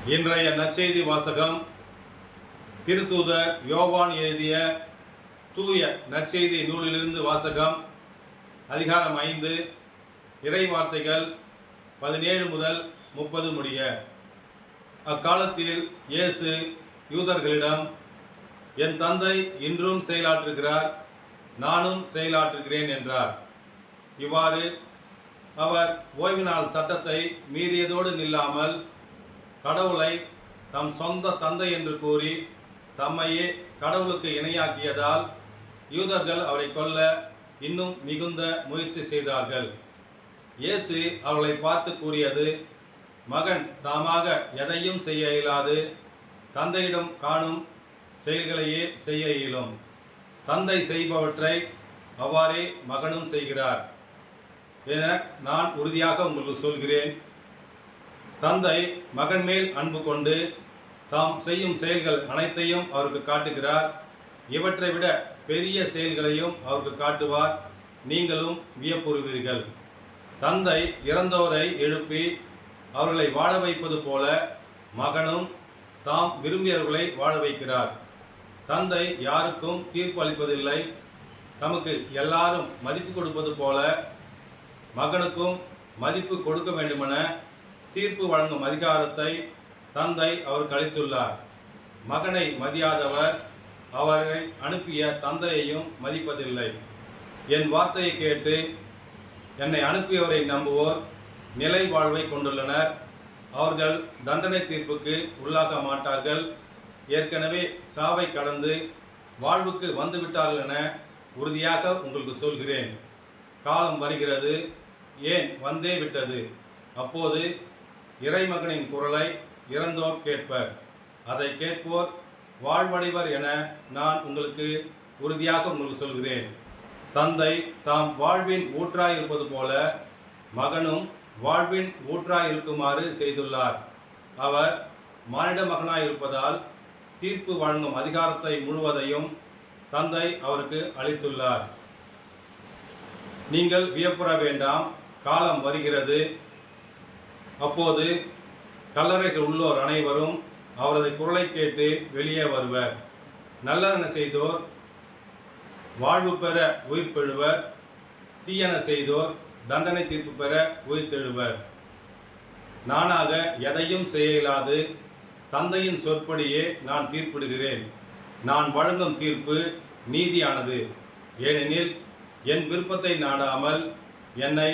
இன்றைய நற்செய்தி வாசகம் திருத்தூதர் யோவான் எழுதிய தூய நற்செய்தி நூலிலிருந்து வாசகம். அதிகாரம் 5, இறை வார்த்தைகள் 17 முதல் 30 முடிய. அக்காலத்தில் இயேசு யூதர்களிடம், என் தந்தை இன்றும் செயலாற்றுகிறார், நானும் செயலாற்றுகிறேன் என்றார். இவ்வாறு அவர் ஓய்வு நாள் சட்டத்தை மீறியதோடு நில்லாமல் கடவுளை தம் சொந்த தந்தை என்று கூறி தம்மையே கடவுளுக்கு இணையாக்கியதால் யூதர்கள் அவரை கொல்ல இன்னும் மிகுந்த முயற்சி செய்தார்கள். இயேசு அவர்களை பார்த்து கூறியது, மகன் தாமாக எதையும் செய்ய இயலாது, தந்தையிடம் காணும் செயல்களையே செய்ய இயலும். தந்தை செய்பவற்றை அவ்வாறே மகனும் செய்கிறார் என நான் உறுதியாக உங்களுக்கு சொல்கிறேன். தந்தை மகன் மேல் அன்பு கொண்டு தாம் செய்யும் செயல்கள் அனைத்தையும் அவருக்கு காட்டுகிறார். இவற்றை விட பெரிய செயல்களையும் அவருக்கு காட்டுவார். நீங்களும் வியப்புறுவீர்கள். தந்தை இறந்தோரை எழுப்பி அவர்களை வாழ வைப்பது போல மகனும் தாம் விரும்பியவர்களை வாழ வைக்கிறார். தந்தை யாருக்கும் தீர்ப்பு அளிப்பதில்லை. தமக்கு எல்லாரும் மதிப்பு கொடுப்பது போல மகனுக்கும் மதிப்பு கொடுக்க வேண்டுமென தீர்ப்பு வழங்கும் அதிகாரத்தை தந்தை அவருக்கு அளித்துள்ளார். மகனை மதியாதவர் அவரை அனுப்பிய தந்தையையும் மதிப்பதில்லை. என் வார்த்தையை கேட்டு என்னை அனுப்பியவரை நம்புவோர் நிலை வாழ்வை கொண்டுள்ளனர். அவர்கள் தண்டனை தீர்ப்புக்கு உள்ளாக மாட்டார்கள். ஏற்கனவே சாவை கடந்து வாழ்வுக்கு வந்துவிட்டார்கள் என உறுதியாக உங்களுக்கு சொல்கிறேன். காலம் வருகிறது, ஏன் வந்தே விட்டது. அப்போது இறைமகனின் குரலை இறந்தோர் கேட்பர். அதை கேட்போர் வாழ்வடைவர் என நான் உங்களுக்கு உறுதியாக உங்களுக்கு சொல்கிறேன். தந்தை தாம் வாழ்வின் ஊற்றாய் இருப்பது போல மகனும் வாழ்வின் ஊற்றாய் இருக்குமாறு செய்துள்ளார். அவர் மானிட மகனாய் இருப்பதால் தீர்ப்பு வழங்கும் அதிகாரத்தை முழுவதையும் தந்தை அவருக்கு அளித்துள்ளார். நீங்கள் வியப்புற வேண்டாம், காலம் வருகிறது, அப்போது கல்லறைகள் உள்ளோர் அனைவரும் அவரது குரலை கேட்டு வெளியே வருவர். நல்லன செய்தோர் வாழ்வு பெற உயிர் பெறுவர், தீயன செய்தோர் தண்டனை தீர்ப்பு பெற உயிர் தெழுவர். நானாக எதையும் செய்ய இயலாது, தந்தையின் சொற்படியே நான் தீர்ப்பிடுகிறேன். நான் வழங்கும் தீர்ப்பு நீதியானது, ஏனெனில் என் விருப்பத்தை நாடாமல் என்னை